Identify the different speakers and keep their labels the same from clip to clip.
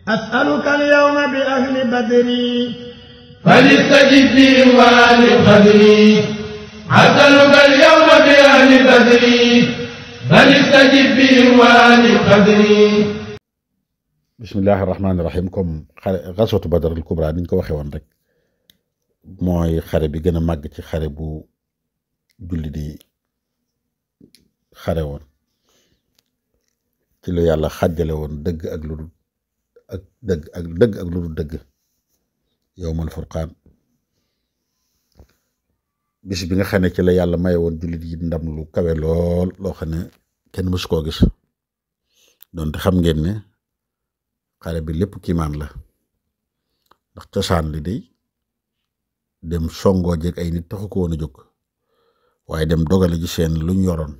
Speaker 1: أسألك اليوم بأهل بدري
Speaker 2: فليستجب لي وآل قدري أسألك اليوم بأهل بدري فليستجب لي وآل قدري.
Speaker 3: bismillahi rahmaani rahim. comme xare gaswatu badar al kubra niñ ko waxee woon rek mooy xare bi gën a màgg ci xare bu julli di xare woon ci la yàlla xàjjale woon dëgg ak lu dul ak dëgg ak lu dul dëgg yawmal furqaan bis bi nga xam ne ci la yàlla maye woon jullit yi ndam lu kawe lool loo xam ne kenn mësu koo gis donte xam ngeen ne xare bi lépp kiimaan la ndax cosaan li day dem songoo jeeg ay nit taxu ko woon a jóg waaye dem dogale ji seen luñ yoroon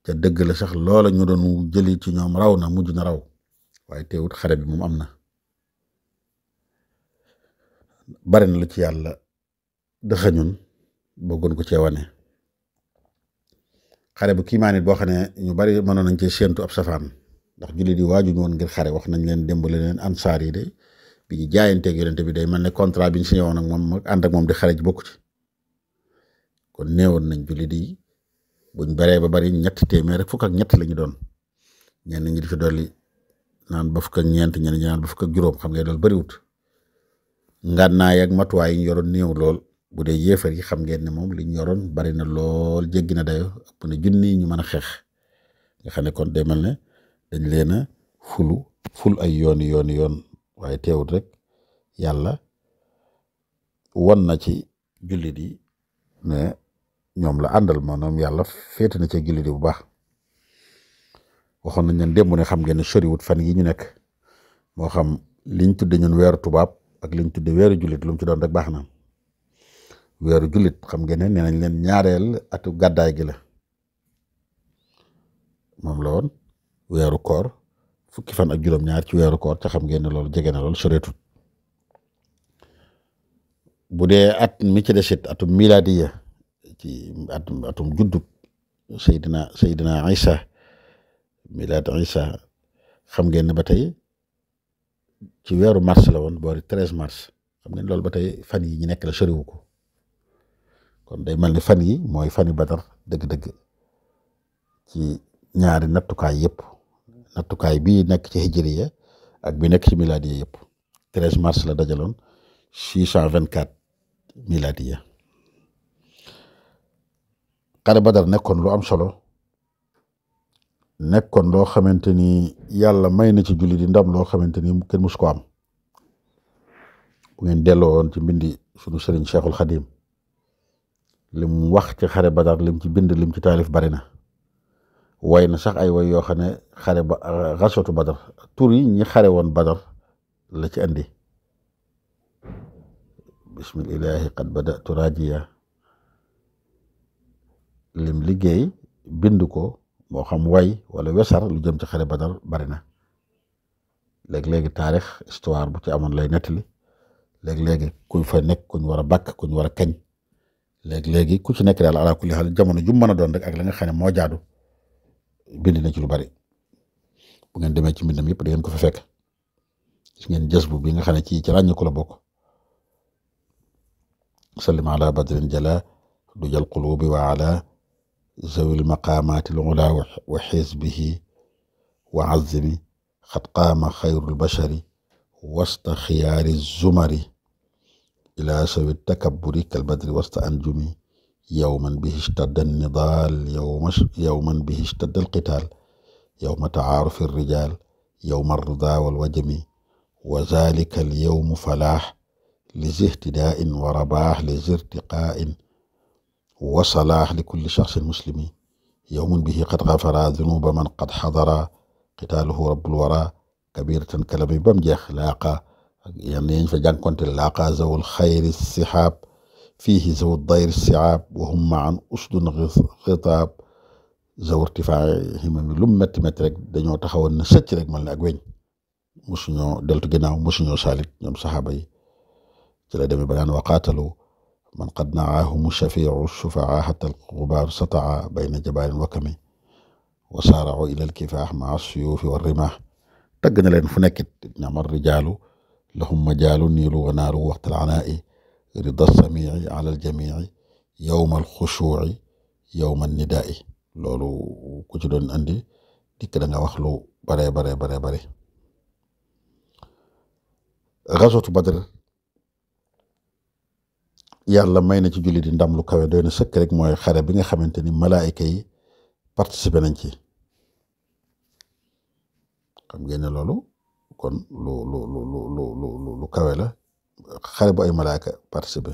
Speaker 3: te dëgg la sax loola ñu doon jëli ci ñoom raw na mujj na raw waaye teewut xare bi moom am na bari na lu ci yàlla dëxañun bëggoon ko cee wane xare bu kiimaan it boo xam ne ñu bari mënoon nañ cee séentu ab safaan ndax jullit yi waajuñu woon ngir xare wax nañ leen démbale leen ansaar yi de bi ñu jaayanteeg yonente bi day mel ne contrat bi ñu signé woon ak moom ànd ak moom di xare ji bokku ci kon néewoon nañ jullit yi buñ baree ba bari ñetti téeméer rek fukk ak ñett la ñu doon ñenn ñi di fi dolli naan ba fukk ak ñeent ñenn ñi naan ba fukk ak juróom xam nga loolu bariwut ngànnaay ak matuwaay yi ñu yoroon néew lool bu dee yéefar yi xam ngeen ne moom li ñu yoroon bari na lool jéggi na dayo ëpp na junni ñu mën a xeex nga xam ne kon day mel ne dañ leen a ful ay yoon waaye teewut rek yàlla won na ci jullit yi ne ñoom la àndal maanaam yàlla féete na ci jullit yi bu baax waxoon nañ leen démb ne xam ngeen ne soriwut fan yi ñu nekk moo xam liñ tudde ñun weeru tubaab ak liñ tudde weeru jullit lu mu ci doon rek baax na weeru jullit xam ngeen ne nee nañ leen ñaareel atu gàddaay gi la moom la woon weeru koor fukki fan ak juróom-ñaar ci weeru koor te xam ngeen ne loolu jege na loolu soreetut bu dee at mi ci desit atum miladiya ci atum juddub Seydina Isa milad Isa xam ngeen ne ba tey ci weeru mars la woon boori 13 mars xam ngeen loolu ba tey fan yi ñu nekk la soriwu ko kon day mel ni fan yi mooy fani Badar dëgg-dëgg ci ñaari nattukaay yëpp nattukaay bii nekk ci hijriya ak bi nekk ci miladiya yëpp 13 mars la dajaloon 624 miladiya xare Badar nekkoon lu am solo nekkoon loo xamante ni yàlla may na ci julli di ndam loo xamante ni kenn mus ko am bu ngeen delloo woon ci mbindi sunu sëriñ Cheikhul Khadim lim wax ci xare Badar lim ci bind lim ci taalif bari na way na sax ay way yoo xam ne xare ba gaswatu Badar tur yi ñi xare woon Badar la ci andi bismillahi qad badatu rajiya lim liggéey bind ko moo xam way wala wesar lu jëm ci xare Badar bari na léegi-léegi taarix histoire bu ci amoon lay nettali léegi-léegi kuñ fa nekk kuñ war a bàkk kuñ war a kañ léegi-léegi ku ci nekk daal ala kulli xaal jamono ju mën a doon rek ak la nga xam ne moo jaadu bind na ci lu bari bu ngeen demee ci mbindam yëpp da ngeen ko fa fekk gis ngeen jës bu bi nga xam ne ci ràññi ko la bokk sallim ala badrin jala du jal qulubi wa ala zawil maqamati al ula wa xisbihi wa azimi xat qaama xayrul bashari wasta xiyaari zumari ila sawi takabburi kal badri wasta anjumi yawman bihi ishtadda an-nidaal yawman bihi ishtadda al-qitaal yawma ta'aarufi ar-rijaal yawma ar-ridaa wal-wajami wa zaalika al-yawmu falaax li zi ihtidaa'in wa rabaax li zi irtiqaa'in wa salaax li kulli shaxsin muslimi yawmun bihi qad ghafara dunuuba man qad hadara qitaaluhu rabbul waraa kabiiratan kalami bam jeex laaqa yan yañ fa jànkonteel laaqa zawul xayri sihaab fiihi zawu dayri siaab wa hum maan usdun xitaab zawu irtifaa himami lu mu métti rek dañoo taxawoon na sëcc rek mel ne ak weñ mosuñoo deltu ginnaaw mosuñoo saalit ñoom saxaaba yi ci la demee ba daan waqaatalu man qad naahumu shafiicu shufaa xata alxubaar sataa bayna jabaalin wakami wa saaracuu ila alkifaax maa suyuufi wa rimaax tagg na leen fu nekkit ñamar rijaalu lahum majaalu niilu wa naaru waxtal anaa'i rida samii ala aljamii yowma alxushuuci yowma nidaa'i loolu ku ci doon andi dikk da nga wax lu bare gazwatu Badr yàlla may na ci jullit di ndam lu kawe doy na sëkk rek mooy xare bi nga xamante ni malaayika yi participé nañ ci xam ngeen ne loolu kon lu kawe la xare bu ay malaayika participé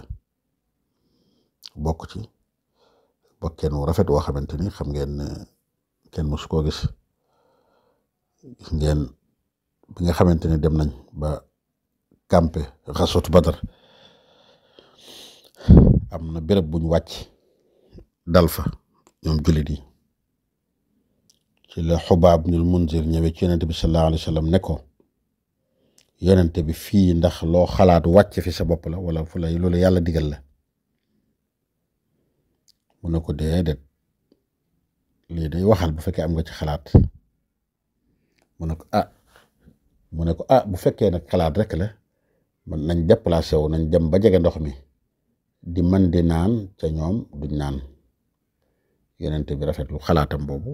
Speaker 3: bokk ci bokkeen wu rafet woo xamante ni xam ngeen ne kenn mësu koo gis ngeen bi nga xamante ni dem nañ ba campé xaswatu Badar am na béréb buñ wàcc dal fa ñoom jullit yi ci la Xubaab ñul Munzir ñëwee ci yonente bi sallallahu alayhi wa sallam ne ko yonente bi fii ndax loo xalaat wàcc fi sa bopp la wala fu lay loolu yàlla digal la mu ne ko déedéet lii day waxal bu fekkee am nga ci xalaat mu ne ko bu fekkee nag xalaat rek la man nañ déplacé wu nañ dem ba jege ndox mi di man di naan ca ñoom duñ naan yonente bi rafetlu xalaatam boobu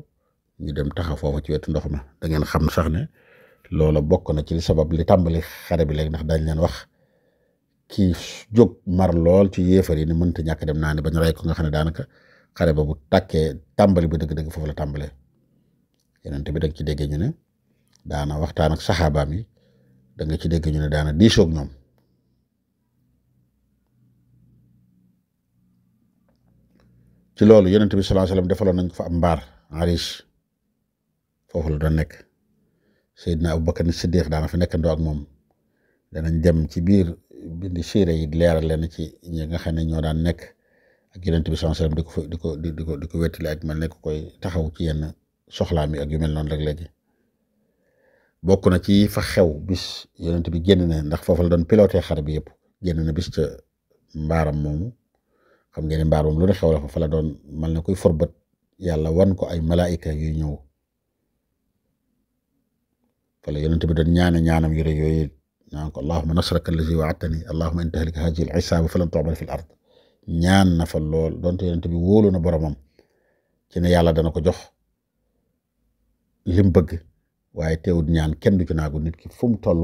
Speaker 3: ñu dem taxaw foofu ci wetu ndox ma da ngeen xam sax ne loola bokk na ci li sabab li tàmbali xare bi léegi ndax dañ leen wax kii jóg mar lool ci yéefar yi ni mënta ñàkk dem naa ni bañ rey ko nga xam ne daanaka xare boobu tàkkee tàmbali ba dëgg-dëgg foofu la tàmbalee yonente bi da nga ci déggee ñu ne daana waxtaan ak saxaabaam yi da nga ci dégg ñu ne daana diisoog ñoom ci loolu yonent bi sallallahu alayhi wasallam defaloon nañ ko fa am mbaar arish foofu la doon nekk Seydina Abubakar Siddiq daana fa nekkandoo ak moom danañ dem ci biir bindi siire yi leeral leen ci ñi nga xam ne ñoo daan nekk ak yonent bi sallallahu alayhi wasallam di ko wettali ak mel ne ko koy taxaw ci yenn soxlaam yi ak yu mel noonu rek léegi bokk na ci fa xew bis yonent bi génn na ndax foofu la doon piloté xare bi yëpp génn na bis ca mbaaram moomu xam ngeen ne mbaar moom lu ne xew la fa la doon mal na koy forbat yàlla wan ko ay malaayika yuy ñëw fa la yonent bi doon ñaanam yu rëy yooyu naan ko allahumma nasraka allazi wa'adtani allahumma in tahlika hadhihi al-isaaba falan tu'bad fi al-ard ñaan na fa lool donte yonent bi wóolu na boromam ci ne yàlla dana ko jox lim bëgg waaye teewut ñaan kenn du ci naagu nit ki fu mu toll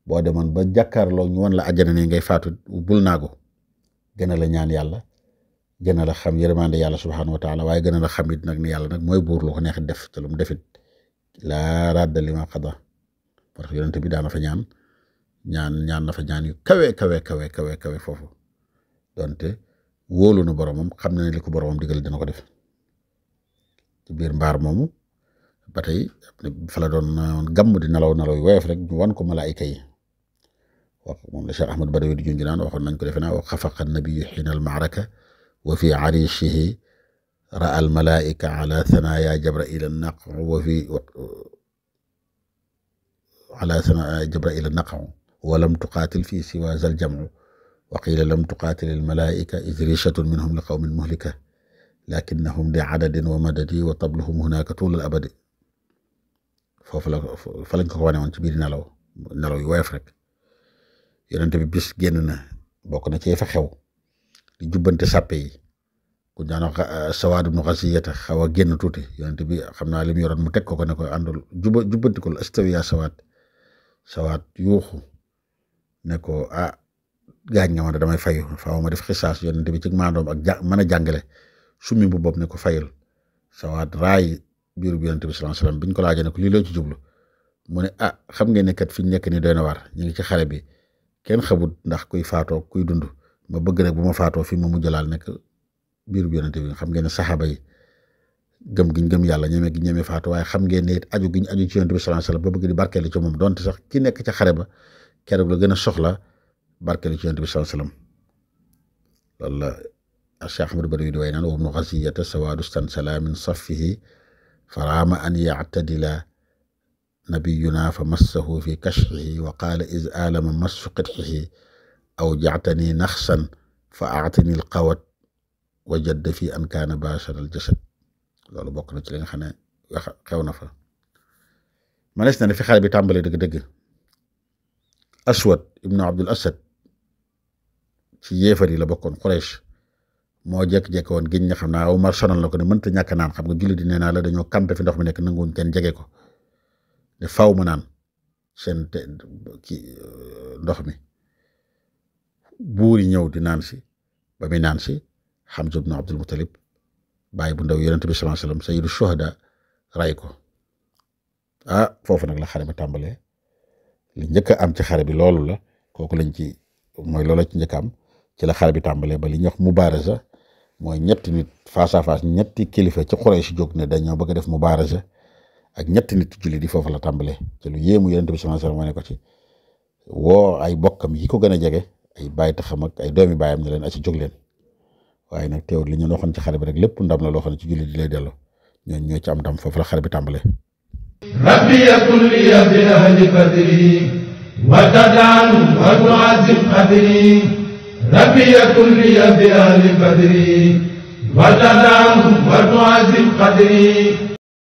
Speaker 3: boo demoon ba jàkkaarloo ñu wan la àjjana ne ngay faatu bul naagu gën a la ñaan yàlla gën a la xam yërmande yàlla subhanahu wa taala waaye gën a la xam it nag ni yàlla nag mooy buur lu ko neex def te lu mu defit laa radda lima qada parce que yonent bi daana fa ñaan na fa ñaan yu kawe foofu donte wóolu na boromam xam na ne li ko boromam digal dina ko def ci biir mbaar moomu ba tey fa la doon gàmm di nelaw yu woyof rek ñu wan ko malaayika yi wax moom la Cheikh Ahmad Badawi di junj naan waxoon nañ ko defe naa wa xafaqa nabiyu xiina almaaraka wa fi arishihi raa almalaika ala thanaya jabrail annaqu wa fi ala thanaya jabrail annaqu wa lam tuqaatil fi siwa zal jamcu wa qiila lam tuqaatil almalaika id rishatun minhum li qawmin muhlika lakinnahum li adadin wa madadi wa tabluhum hunaka tuul al abadi foofu la fa lañ ko wane woon ci biir nelaw yu woyof rek yonente bi bis génn na bokk na ci fa xew di jubbante sàppe yi ku daan wax Sawaad ibnu Xasiyata xaw a génn tuuti yonente bi xam naa li mu yoroon mu teg ko ne ko àndul jubbanti ko astawi yaa Sawaad yuuxu ne ko gaañ nga ma damay fayu faaw ma def xisaas yonente bi ci maandoom ak mën a jàngale summi bu bopp ne ko fayul Sawaad raay biiru bi yonente bi sallallahu alayhi wasallam biñ ko laajee ne ko lii loo ci jublu mu ne xam ngeen ne kat fi ñu nekk ni doy na waar ñu ngi ci xare bi kenn xamut ndax kuy faatoo kuy dund ma bëgg nag bu ma faatoo fi ma mujj laal nekk biiru bi yonente bi xam ngeen ne saxaaba yi gëm giñ gëm yàlla ñeme faatu waaye xam ngeen ne it aju giñ aju ci yonente bi sallallahu alayhi wasallam ba bëgg di barkeelu ci moom donte sax ki nekk ca xare ba keroog la gën a soxla barkeelu ci yonente bi sallallahu alayhi wasallam loolu la Cheikh Ahmad Badawi di way naan wa ibnu Xasiyata sawaadu stansala min saffihi faraama an yactadila nabiyuna fa massahu fi kashfihi wa qaala iz alama massu qitxihi aw jactani naxsan fa actini alqawat wa jadda fi an kaana baashara aljasad loolu bokk na ci li nga xam ne xew na fa manees na ne fi xare bi tàmbalee dëgg-dëgg Aswad ibnu Abdul Asad ci yéefar yi la bokkoon Quraysh moo jékki-jékki woon giñ nga xam naa Umar sonal na ko ne mënta ñàkk naan xam nga julli di nee naa la dañoo campé fi ndox mi nekk nanguwuñ kenn jege ko ne faw mu naan seen ndox mi buur yi ñëw di naan si ba muy naan si Hamza ibnu Abdul Muttalib bàyyi bu ndaw yonent bi sallallahu alayhi wasallam sayyidu shuhada ray ko foofu nag la xare bi tàmbalee li njëkk a am ci xare bi loolu la kooku lañ ci mooy loolu ci njëkk am ci la xare bi tàmbalee ba li ñuy wax mubaaraza mooy ñetti nit face à face ñetti kilifa ci Quraysh jóg ne dañoo bëgg a def mubaaraza ak ñetti nit julli di foofu la tàmbalee ci lu yéemu yonent bi sallallahu alayhi wasallam wane ko ci woo ay bokkam yi ko gën a jege ay bàyyi taxam ak ay doomi baayam ne leen ci jóg leen waaye nag teewul li ñu waxoon ci xare bi rek lépp ndam la loo xam ne ci julli di lay delloo ñooñu ñoo ci am ndam foofu la xare bi tàmbalee.
Speaker 2: rabbi yakun li bi ahli badri wa tadaan wa tuazim qadri rabbi yakun li bi ahli badri wa tadaan wa tuazim qadri